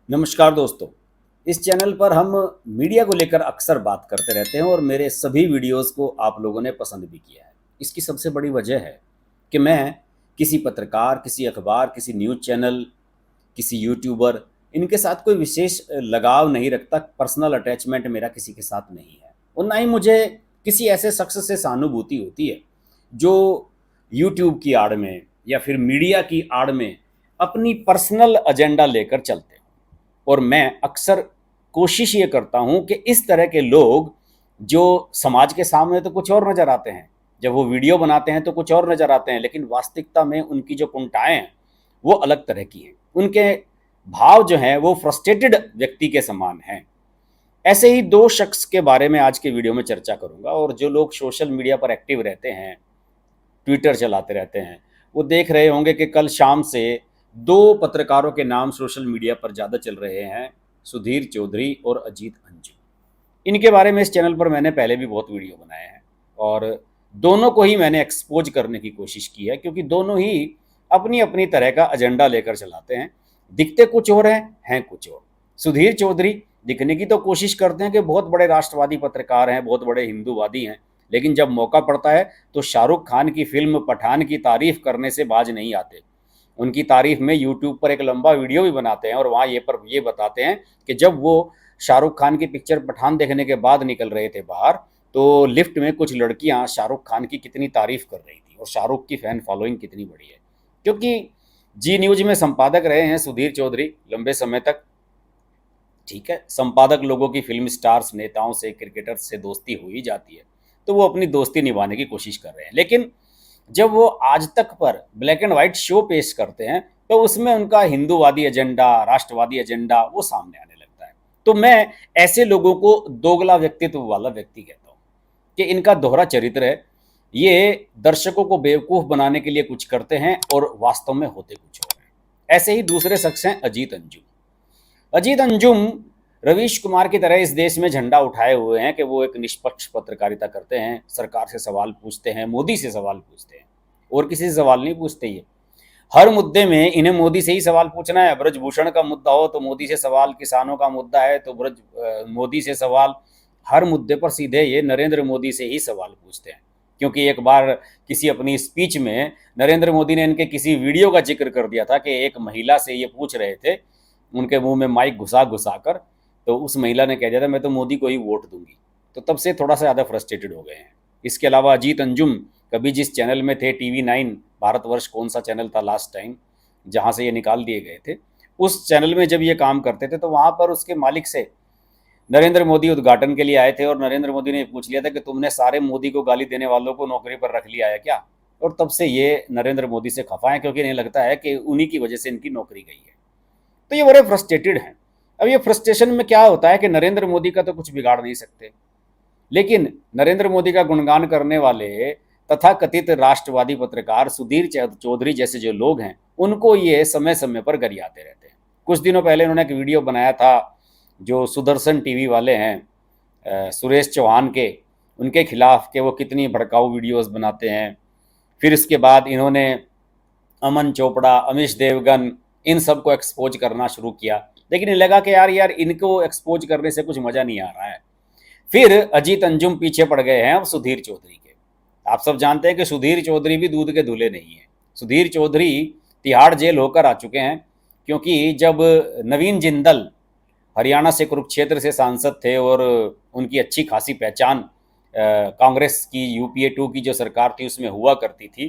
नमस्कार दोस्तों। इस चैनल पर हम मीडिया को लेकर अक्सर बात करते रहते हैं और मेरे सभी वीडियोस को आप लोगों ने पसंद भी किया है। इसकी सबसे बड़ी वजह है कि मैं किसी पत्रकार, किसी अखबार, किसी न्यूज़ चैनल, किसी यूट्यूबर इनके साथ कोई विशेष लगाव नहीं रखता। पर्सनल अटैचमेंट मेरा किसी के साथ नहीं है और ना ही मुझे किसी ऐसे शख्स से सहानुभूति होती है जो यूट्यूब की आड़ में या फिर मीडिया की आड़ में अपनी पर्सनल एजेंडा लेकर चलते हैं। और मैं अक्सर कोशिश ये करता हूँ कि इस तरह के लोग जो समाज के सामने तो कुछ और नज़र आते हैं, जब वो वीडियो बनाते हैं तो कुछ और नज़र आते हैं, लेकिन वास्तविकता में उनकी जो कुंठाएँ हैं वो अलग तरह की हैं। उनके भाव जो हैं वो फ्रस्ट्रेटेड व्यक्ति के समान हैं। ऐसे ही दो शख्स के बारे में आज के वीडियो में चर्चा करूँगा। और जो लोग सोशल मीडिया पर एक्टिव रहते हैं, ट्विटर चलाते रहते हैं, वो देख रहे होंगे कि कल शाम से दो पत्रकारों के नाम सोशल मीडिया पर ज़्यादा चल रहे हैं, सुधीर चौधरी और अजीत अंजुम। इनके बारे में इस चैनल पर मैंने पहले भी बहुत वीडियो बनाए हैं और दोनों को ही मैंने एक्सपोज करने की कोशिश की है, क्योंकि दोनों ही अपनी अपनी तरह का एजेंडा लेकर चलाते हैं। दिखते कुछ और हैं कुछ और। सुधीर चौधरी दिखने की तो कोशिश करते हैं कि बहुत बड़े राष्ट्रवादी पत्रकार हैं, बहुत बड़े हिंदूवादी हैं, लेकिन जब मौका पड़ता है तो शाहरुख खान की फिल्म पठान की तारीफ करने से बाज नहीं आते। उनकी तारीफ में यूट्यूब पर एक लंबा वीडियो भी बनाते हैं और वहाँ ये बताते हैं कि जब वो शाहरुख खान की पिक्चर पठान देखने के बाद निकल रहे थे बाहर, तो लिफ्ट में कुछ लड़कियाँ शाहरुख खान की कितनी तारीफ कर रही थी और शाहरुख की फ़ैन फॉलोइंग कितनी बड़ी है। क्योंकि जी न्यूज़ में संपादक रहे हैं सुधीर चौधरी लंबे समय तक। ठीक है, संपादक लोगों की फिल्म स्टार्स, नेताओं से, क्रिकेटर्स से दोस्ती हो ही जाती है, तो वो अपनी दोस्ती निभाने की कोशिश कर रहे हैं। लेकिन जब वो आज तक पर ब्लैक एंड वाइट शो पेश करते हैं तो उसमें उनका हिंदूवादी एजेंडा, राष्ट्रवादी एजेंडा वो सामने आने लगता है। तो मैं ऐसे लोगों को दोगला व्यक्तित्व वाला व्यक्ति कहता हूँ कि इनका दोहरा चरित्र है। ये दर्शकों को बेवकूफ़ बनाने के लिए कुछ करते हैं और वास्तव में होते कुछ और हैं। ऐसे ही दूसरे शख्स हैं अजीत अंजुम। अजीत अंजुम रवीश कुमार की तरह इस देश में झंडा उठाए हुए हैं कि वो एक निष्पक्ष पत्रकारिता करते हैं, सरकार से सवाल पूछते हैं, मोदी से सवाल पूछते हैं, और किसी से सवाल नहीं पूछते। ये हर मुद्दे में इन्हें मोदी से ही सवाल पूछना है। ब्रजभूषण का मुद्दा हो तो मोदी से सवाल, किसानों का मुद्दा है तो मोदी से सवाल। हर मुद्दे पर सीधे ये नरेंद्र मोदी से ही सवाल पूछते हैं। क्योंकि एक बार किसी अपनी स्पीच में नरेंद्र मोदी ने इनके किसी वीडियो का जिक्र कर दिया था कि एक महिला से ये पूछ रहे थे, उनके मुंह में माइक घुसा घुसा कर, तो उस महिला ने कह दिया था मैं तो मोदी को ही वोट दूंगी। तो तब से थोड़ा सा ज़्यादा फ्रस्ट्रेटेड हो गए हैं। इसके अलावा अजीत अंजुम कभी जिस चैनल में थे, TV9 भारतवर्ष कौन सा चैनल था लास्ट टाइम जहाँ से ये निकाल दिए गए थे, उस चैनल में जब ये काम करते थे तो वहाँ पर उसके मालिक से नरेंद्र मोदी उद्घाटन के लिए आए थे और नरेंद्र मोदी ने पूछ लिया था कि तुमने सारे मोदी को गाली देने वालों को नौकरी पर रख लिया है क्या। और तब से ये नरेंद्र मोदी से खफा है, क्योंकि इन्हें लगता है कि उन्हीं की वजह से इनकी नौकरी गई है। तो ये बड़े फ्रस्ट्रेटेड हैं। अब ये फ्रस्ट्रेशन में क्या होता है कि नरेंद्र मोदी का तो कुछ बिगाड़ नहीं सकते, लेकिन नरेंद्र मोदी का गुणगान करने वाले तथाकथित राष्ट्रवादी पत्रकार सुधीर चौधरी जैसे जो लोग हैं, उनको ये समय समय पर गरियाते रहते हैं। कुछ दिनों पहले इन्होंने एक वीडियो बनाया था जो सुदर्शन TV वाले हैं, सुरेश चौहान के, उनके खिलाफ कि वो कितनी भड़काऊ वीडियोस बनाते हैं। फिर इसके बाद इन्होंने अमन चोपड़ा, अमीश देवगन, इन सबको एक्सपोज करना शुरू किया, लेकिन लगा कि यार इनको एक्सपोज करने से कुछ मज़ा नहीं आ रहा है। फिर अजीत अंजुम पीछे पड़ गए हैं अब सुधीर चौधरी के। आप सब जानते हैं कि सुधीर चौधरी भी दूध के धुले नहीं हैं। सुधीर चौधरी तिहाड़ जेल होकर आ चुके हैं, क्योंकि जब नवीन जिंदल हरियाणा से, कुरुक्षेत्र से सांसद थे और उनकी अच्छी खासी पहचान कांग्रेस की UPA 2 की जो सरकार थी उसमें हुआ करती थी,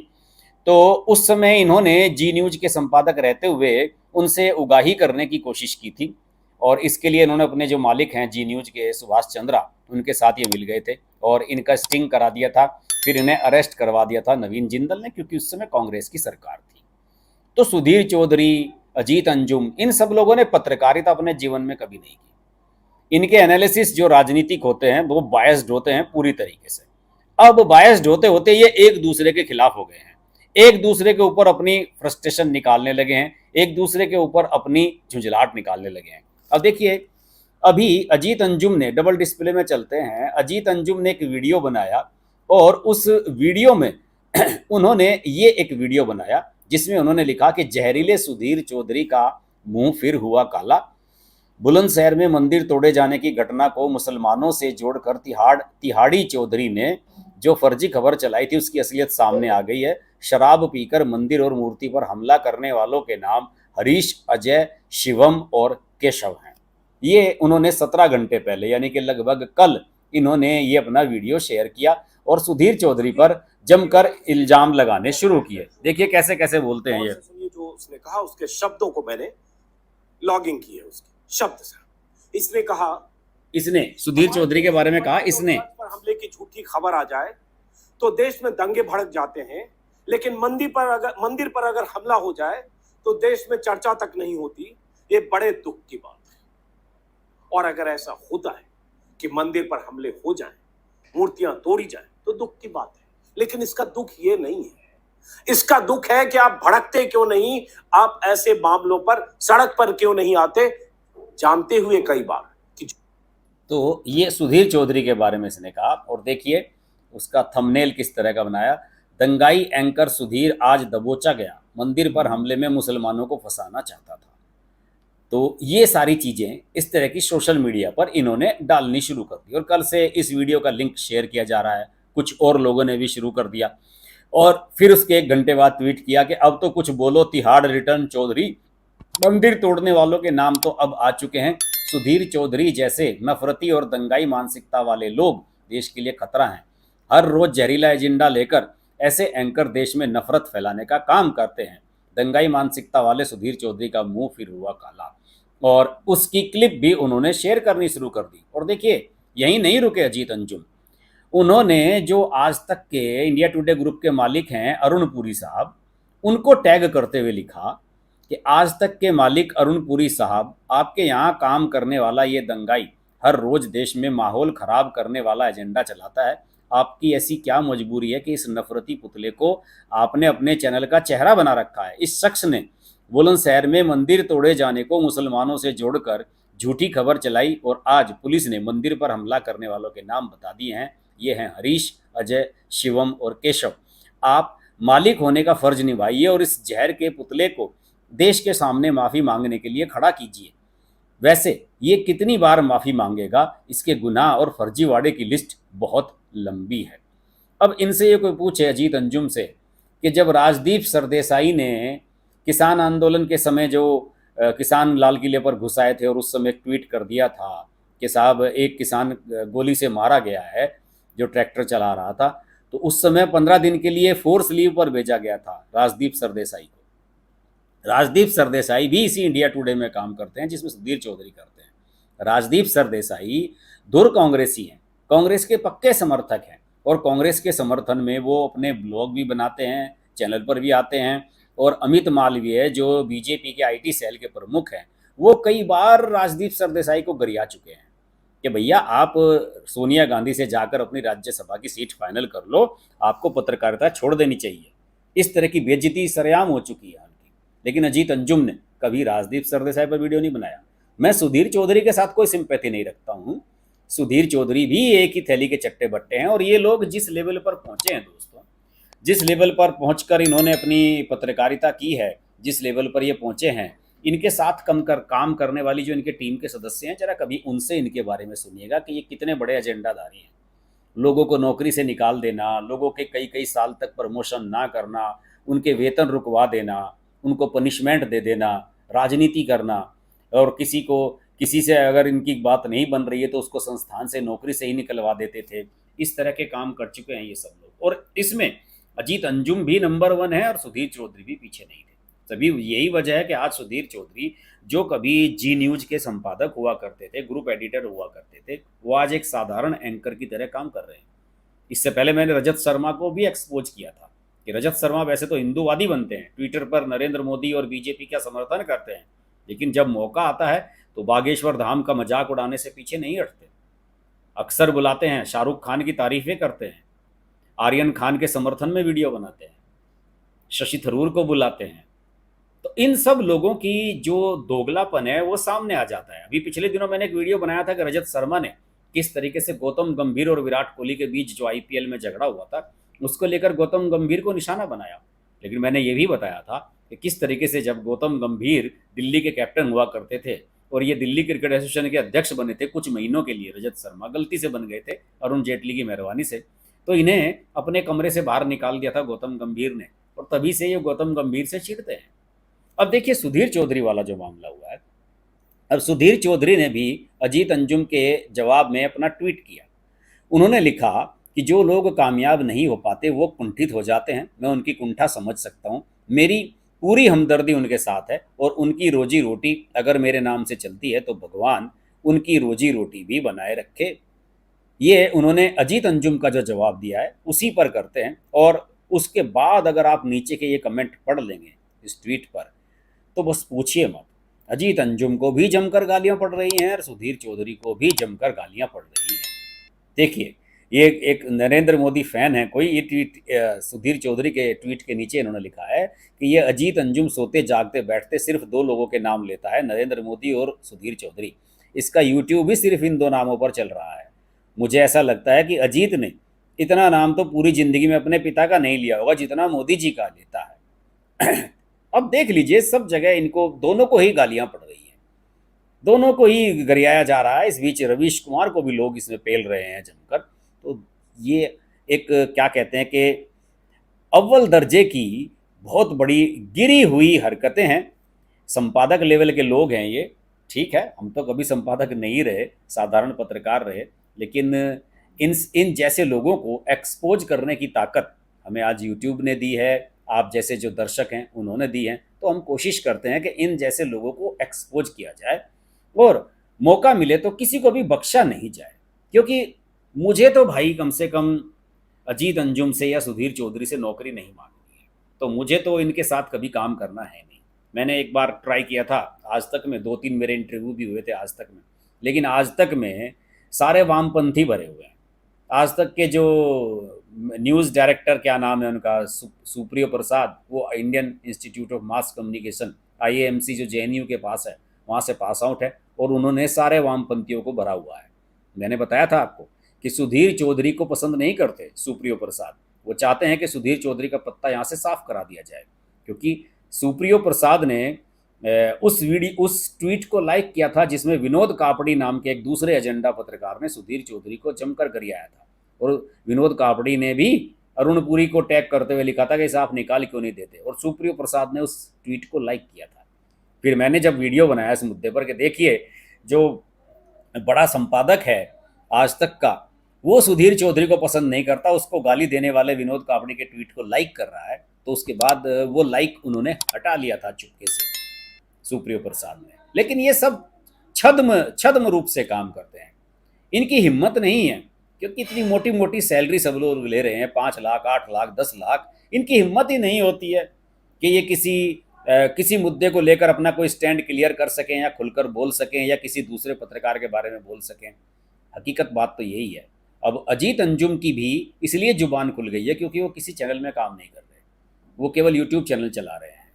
तो उस समय इन्होंने जी न्यूज़ के संपादक रहते हुए उनसे उगाही करने की कोशिश की थी। और इसके लिए इन्होंने अपने जो मालिक हैं जी न्यूज़ के, सुभाष चंद्रा, उनके साथ ये मिल गए थे और इनका स्टिंग करा दिया था। फिर इन्हें अरेस्ट करवा दिया था नवीन जिंदल ने, क्योंकि उस समय कांग्रेस की सरकार थी। तो सुधीर चौधरी, अजीत अंजुम, इन सब लोगों ने पत्रकारिता अपने जीवन में कभी नहीं की। इनके एनालिसिस जो राजनीतिक होते हैं वो बायस्ड होते हैं पूरी तरीके से। अब बायस्ड होते होते ये एक दूसरे के खिलाफ हो गए हैं, एक दूसरे के ऊपर अपनी फ्रस्ट्रेशन निकालने लगे हैं, एक दूसरे के ऊपर अपनी झुंझलाहट निकालने लगे हैं। अब देखिए, अभी अजीत अंजुम ने, डबल डिस्प्ले में चलते हैं, अजीत अंजुम ने एक वीडियो बनाया और उस वीडियो में उन्होंने ये एक वीडियो बनाया जिसमें उन्होंने लिखा कि जहरीले सुधीर चौधरी का मुंह फिर हुआ काला। बुलंदशहर में मंदिर तोड़े जाने की घटना को मुसलमानों से जोड़कर तिहाड़ी चौधरी ने जो फर्जी खबर चलाई थी उसकी असलियत सामने आ गई है। शराब पीकर मंदिर और मूर्ति पर हमला करने वालों के नाम हरीश, अजय, शिवम और केशव हैं। ये उन्होंने 17 घंटे पहले यानी कि लगभग कल इन्होंने ये अपना वीडियो शेयर किया और सुधीर चौधरी पर जमकर इल्जाम लगाने शुरू किए। देखिए कैसे कैसे बोलते हैं ये। जो उसने कहा उसके शब्दों को मैंने लॉगिंग की है, उसके शब्द से इसने कहा, इसने सुधीर चौधरी के बारे में कहा, इसने पर हमले की झूठी खबर आ जाए तो देश में दंगे भड़क जाते हैं, लेकिन मंदिर पर अगर हमला हो जाए तो देश में चर्चा तक नहीं होती। ये बड़े दुख की बात है। और अगर ऐसा होता है कि मंदिर पर हमले हो जाएं, मूर्तियां तोड़ी जाएं, तो दुख की बात है। लेकिन इसका दुख ये नहीं है, इसका दुख है कि आप भड़कते क्यों नहीं, आप ऐसे मामलों पर सड़क पर क्यों नहीं आते, जानते हुए कई बार कि। तो ये सुधीर चौधरी के बारे में इसने कहा और देखिए उसका थंबनेल किस तरह का बनाया। दंगाई एंकर सुधीर आज दबोचा गया, मंदिर पर हमले में मुसलमानों को फंसाना चाहता था। तो ये सारी चीज़ें इस तरह की सोशल मीडिया पर इन्होंने डालनी शुरू कर दी और कल से इस वीडियो का लिंक शेयर किया जा रहा है, कुछ और लोगों ने भी शुरू कर दिया। और फिर उसके 1 घंटे बाद ट्वीट किया कि अब तो कुछ बोलो तिहाड़ रिटर्न चौधरी, मंदिर तोड़ने वालों के नाम तो अब आ चुके हैं। सुधीर चौधरी जैसे नफरती और दंगाई मानसिकता वाले लोग देश के लिए खतरा हैं। हर रोज जहरीला एजेंडा लेकर ऐसे एंकर देश में नफरत फैलाने का काम करते हैं। दंगाई मानसिकता वाले सुधीर चौधरी का मुंह फिर हुआ काला और उसकी क्लिप भी उन्होंने शेयर करनी शुरू कर दी। और देखिए यहीं नहीं रुके अजीत अंजुम, उन्होंने जो आज तक के इंडिया टुडे ग्रुप के मालिक हैं अरुण पुरी साहब, उनको टैग करते हुए लिखा कि आज तक के मालिक अरुण पुरी साहब, आपके यहाँ काम करने वाला ये दंगाई हर रोज देश में माहौल खराब करने वाला एजेंडा चलाता है। आपकी ऐसी क्या मजबूरी है कि इस नफरती पुतले को आपने अपने चैनल का चेहरा बना रखा है। इस शख्स ने बुलंदशहर में मंदिर तोड़े जाने को मुसलमानों से जोड़कर झूठी खबर चलाई और आज पुलिस ने मंदिर पर हमला करने वालों के नाम बता दिए हैं। ये हैं हरीश, अजय, शिवम और केशव। आप मालिक होने का फर्ज निभाइए और इस जहर के पुतले को देश के सामने माफ़ी मांगने के लिए खड़ा कीजिए। वैसे ये कितनी बार माफ़ी मांगेगा, इसके गुनाह और फर्जीवाड़े की लिस्ट बहुत लंबी है। अब इनसे ये कोई पूछे अजीत अंजुम से कि जब राजदीप सरदेसाई ने किसान आंदोलन के समय जो किसान लाल किले पर घुस आए थे और उस समय ट्वीट कर दिया था कि साहब एक किसान गोली से मारा गया है जो ट्रैक्टर चला रहा था, तो उस समय 15 दिन के लिए फोर्स लीव पर भेजा गया था राजदीप सरदेसाई को। राजदीप सरदेसाई भी इसी इंडिया टुडे में काम करते हैं जिसमें सुधीर चौधरी करते हैं। राजदीप सरदेसाई धुर कांग्रेसी हैं, कांग्रेस के पक्के समर्थक हैं और कांग्रेस के समर्थन में वो अपने ब्लॉग भी बनाते हैं, चैनल पर भी आते हैं। और अमित मालवीय जो बीजेपी के आईटी सेल के प्रमुख हैं, वो कई बार राजदीप सरदेसाई को गरिया चुके हैं कि भैया आप सोनिया गांधी से जाकर अपनी राज्यसभा की सीट फाइनल कर लो, आपको पत्रकारिता छोड़ देनी चाहिए। इस तरह की बेइज्जती सरेआम हो चुकी है उनकी। लेकिन अजीत अंजुम ने कभी राजदीप सरदेसाई पर वीडियो नहीं बनाया। मैं सुधीर चौधरी के साथ कोई सिंपैथी नहीं रखता हूँ, सुधीर चौधरी भी एक ही थैली के चट्टे बट्टे हैं। और ये लोग जिस लेवल पर पहुँचे हैं दोस्तों, जिस लेवल पर पहुँचकर इन्होंने अपनी पत्रकारिता की है, जिस लेवल पर ये पहुँचे हैं, इनके साथ काम करने वाली जो इनके टीम के सदस्य हैं, जरा कभी उनसे इनके बारे में सुनिएगा कि ये कितने बड़े एजेंडाधारी हैं। लोगों को नौकरी से निकाल देना, लोगों के कई कई साल तक प्रमोशन ना करना, उनके वेतन रुकवा देना, उनको पनिशमेंट दे देना, राजनीति करना, और किसी से अगर इनकी बात नहीं बन रही है तो उसको संस्थान से नौकरी से ही निकलवा देते थे। इस तरह के काम कर चुके हैं ये सब लोग। और इसमें अजीत अंजुम भी नंबर 1 है और सुधीर चौधरी भी पीछे नहीं थे। तभी यही वजह है कि आज सुधीर चौधरी जो कभी जी न्यूज़ के संपादक हुआ करते थे, ग्रुप एडिटर हुआ करते थे, वो आज एक साधारण एंकर की तरह काम कर रहे हैं। इससे पहले मैंने रजत शर्मा को भी एक्सपोज किया था कि रजत शर्मा वैसे तो हिंदूवादी बनते हैं, ट्विटर पर नरेंद्र मोदी और बीजेपी का समर्थन करते हैं, लेकिन जब मौका आता है तो बागेश्वर धाम का मजाक उड़ाने से पीछे नहीं हटते। अक्सर बुलाते हैं, शाहरुख खान की तारीफें करते हैं, आर्यन खान के समर्थन में वीडियो बनाते हैं, शशि थरूर को बुलाते हैं, तो इन सब लोगों की जो दोगलापन है वो सामने आ जाता है। अभी पिछले दिनों मैंने एक वीडियो बनाया था कि रजत शर्मा ने किस तरीके से गौतम गंभीर और विराट कोहली के बीच जो आईपीएल में झगड़ा हुआ था उसको लेकर गौतम गंभीर को निशाना बनाया। लेकिन मैंने ये भी बताया था कि किस तरीके से जब गौतम गंभीर दिल्ली के कैप्टन हुआ करते थे और ये दिल्ली क्रिकेट एसोसिएशन के अध्यक्ष बने थे कुछ महीनों के लिए, रजत शर्मा गलती से बन गए थे अरुण जेटली की मेहरबानी से, तो इन्हें अपने कमरे से बाहर निकाल दिया था गौतम गंभीर ने, और तभी से ये गौतम गंभीर से चिढ़ते हैं। अब देखिए सुधीर चौधरी वाला जो मामला हुआ है, अब सुधीर चौधरी ने भी अजीत अंजुम के जवाब में अपना ट्वीट किया। उन्होंने लिखा कि जो लोग कामयाब नहीं हो पाते वो कुंठित हो जाते हैं, मैं उनकी कुंठा समझ सकता हूँ, मेरी पूरी हमदर्दी उनके साथ है और उनकी रोजी रोटी अगर मेरे नाम से चलती है तो भगवान उनकी रोजी रोटी भी बनाए रखे। ये उन्होंने अजीत अंजुम का जो जवाब दिया है उसी पर करते हैं। और उसके बाद अगर आप नीचे के ये कमेंट पढ़ लेंगे इस ट्वीट पर तो बस पूछिए मत, अजीत अंजुम को भी जमकर गालियां पड़ रही हैं और सुधीर चौधरी को भी जमकर गालियां पड़ रही हैं। देखिए ये एक नरेंद्र मोदी फैन है कोई, ये ट्वीट सुधीर चौधरी के ट्वीट के नीचे इन्होंने लिखा है कि ये अजीत अंजुम सोते जागते बैठते सिर्फ दो लोगों के नाम लेता है, नरेंद्र मोदी और सुधीर चौधरी, इसका यूट्यूब भी सिर्फ इन दो नामों पर चल रहा है। मुझे ऐसा लगता है कि अजीत ने इतना नाम तो पूरी जिंदगी में अपने पिता का नहीं लिया होगा जितना मोदी जी का लेता है। अब देख लीजिए सब जगह इनको दोनों को ही गालियां पड़ रही हैं, दोनों को ही गरियाया जा रहा है। इस बीच रवीश कुमार को भी लोग इसमें पेल रहे हैं जमकर। तो ये एक क्या कहते हैं कि अव्वल दर्जे की बहुत बड़ी गिरी हुई हरकतें हैं। संपादक लेवल के लोग हैं ये, ठीक है, हम तो कभी संपादक नहीं रहे, साधारण पत्रकार रहे, लेकिन इन जैसे लोगों को एक्सपोज करने की ताकत हमें आज यूट्यूब ने दी है, आप जैसे जो दर्शक हैं उन्होंने दी है। तो हम कोशिश करते हैं कि इन जैसे लोगों को एक्सपोज किया जाए और मौका मिले तो किसी को भी बख्शा नहीं जाए। क्योंकि मुझे तो भाई कम से कम अजीत अंजुम से या सुधीर चौधरी से नौकरी नहीं मांगनी है, तो मुझे तो इनके साथ कभी काम करना है नहीं। मैंने एक बार ट्राई किया था, आज तक में 2-3 मेरे इंटरव्यू भी हुए थे आज तक में, लेकिन आज तक में सारे वामपंथी भरे हुए हैं। आज तक के जो न्यूज़ डायरेक्टर क्या नाम है उनका, सुप्रियो प्रसाद, वो Indian institute of mass communication IAMC जो JNU के पास है वहाँ से पास आउट है और उन्होंने सारे वामपंथियों को भरा हुआ है। मैंने बताया था आपको कि सुधीर चौधरी को पसंद नहीं करते सुप्रियो प्रसाद, वो चाहते हैं कि सुधीर चौधरी का पत्ता यहाँ से साफ करा दिया जाए, क्योंकि सुप्रियो प्रसाद ने उस ट्वीट को लाइक किया था जिसमें विनोद कापड़ी नाम के एक दूसरे एजेंडा पत्रकार ने सुधीर चौधरी को जमकर गरियाया था। और विनोद कापड़ी ने भी अरुण पुरी को टैग करते हुए लिखा था कि इसे आप निकाल क्यों नहीं देते, और सुप्रियो प्रसाद ने उस ट्वीट को लाइक किया था। फिर मैंने जब वीडियो बनाया इस मुद्दे पर कि देखिए जो बड़ा संपादक है आज तक का वो सुधीर चौधरी को पसंद नहीं करता, उसको गाली देने वाले विनोद कापड़ी के ट्वीट को लाइक कर रहा है, तो उसके बाद वो लाइक उन्होंने हटा लिया था चुपके से सुप्रियो प्रसाद ने। लेकिन ये सब छद्म रूप से काम करते हैं, इनकी हिम्मत नहीं है, क्योंकि इतनी मोटी मोटी सैलरी सब लोग ले रहे हैं, 5 लाख 8 लाख 10 लाख, इनकी हिम्मत ही नहीं होती है कि ये किसी मुद्दे को लेकर अपना कोई स्टैंड क्लियर कर सकें या खुलकर बोल सकें या किसी दूसरे पत्रकार के बारे में बोल सकें। हकीकत बात तो यही है। अब अजीत अंजुम की भी इसलिए जुबान खुल गई है क्योंकि वो किसी चैनल में काम नहीं कर रहे, वो केवल यूट्यूब चैनल चला रहे हैं।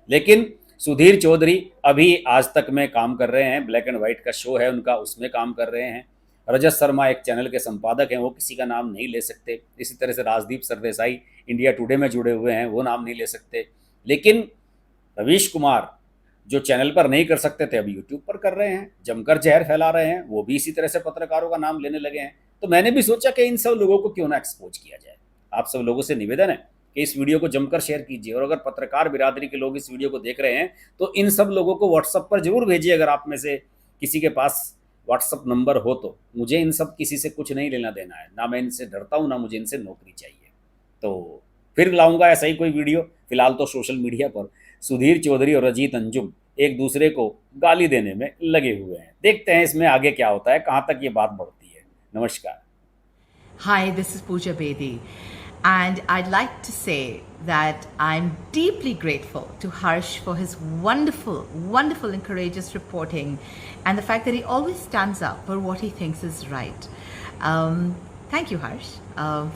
लेकिन सुधीर चौधरी अभी आज तक में काम कर रहे हैं, ब्लैक एंड वाइट का शो है उनका, उसमें काम कर रहे हैं। रजत शर्मा एक चैनल के संपादक हैं, वो किसी का नाम नहीं ले सकते। इसी तरह से राजदीप सरदेसाई इंडिया टुडे में जुड़े हुए हैं, वो नाम नहीं ले सकते। लेकिन रवीश कुमार जो चैनल पर नहीं कर सकते थे अब यूट्यूब पर कर रहे हैं, जमकर जहर फैला रहे हैं, वो भी इसी तरह से पत्रकारों का नाम लेने लगे हैं। तो मैंने भी सोचा कि इन सब लोगों को क्यों ना एक्सपोज किया जाए। आप सब लोगों से निवेदन है कि इस वीडियो को जमकर शेयर कीजिए, और अगर पत्रकार बिरादरी के लोग इस वीडियो को देख रहे हैं तो इन सब लोगों को व्हाट्सएप पर जरूर भेजिए। अगर आप में से किसी के पास व्हाट्सएप नंबर हो तो। मुझे इन सब किसी से कुछ नहीं लेना देना है, ना मैं इनसे डरता हूँ ना मुझे इनसे नौकरी चाहिए। तो फिर लाऊंगा ऐसा ही कोई वीडियो। फिलहाल तो सोशल मीडिया पर सुधीर चौधरी और अजीत अंजुम एक दूसरे को गाली देने में लगे हुए हैं। देखते हैं इसमें आगे क्या होता है, कहाँ तक ये बात बढ़ती है। नमस्कार। Hi, this is Pooja Bedi, and I'd like to say that I'm deeply grateful to Harsh for his wonderful, wonderful and courageous reporting, and the fact that he always stands up for what he thinks is right. Thank you, Harsh,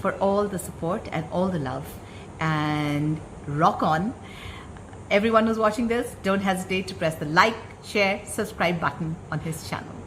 for all the support and all the love, and rock on. Everyone who's watching this, don't hesitate to press the like, share, subscribe button on his channel.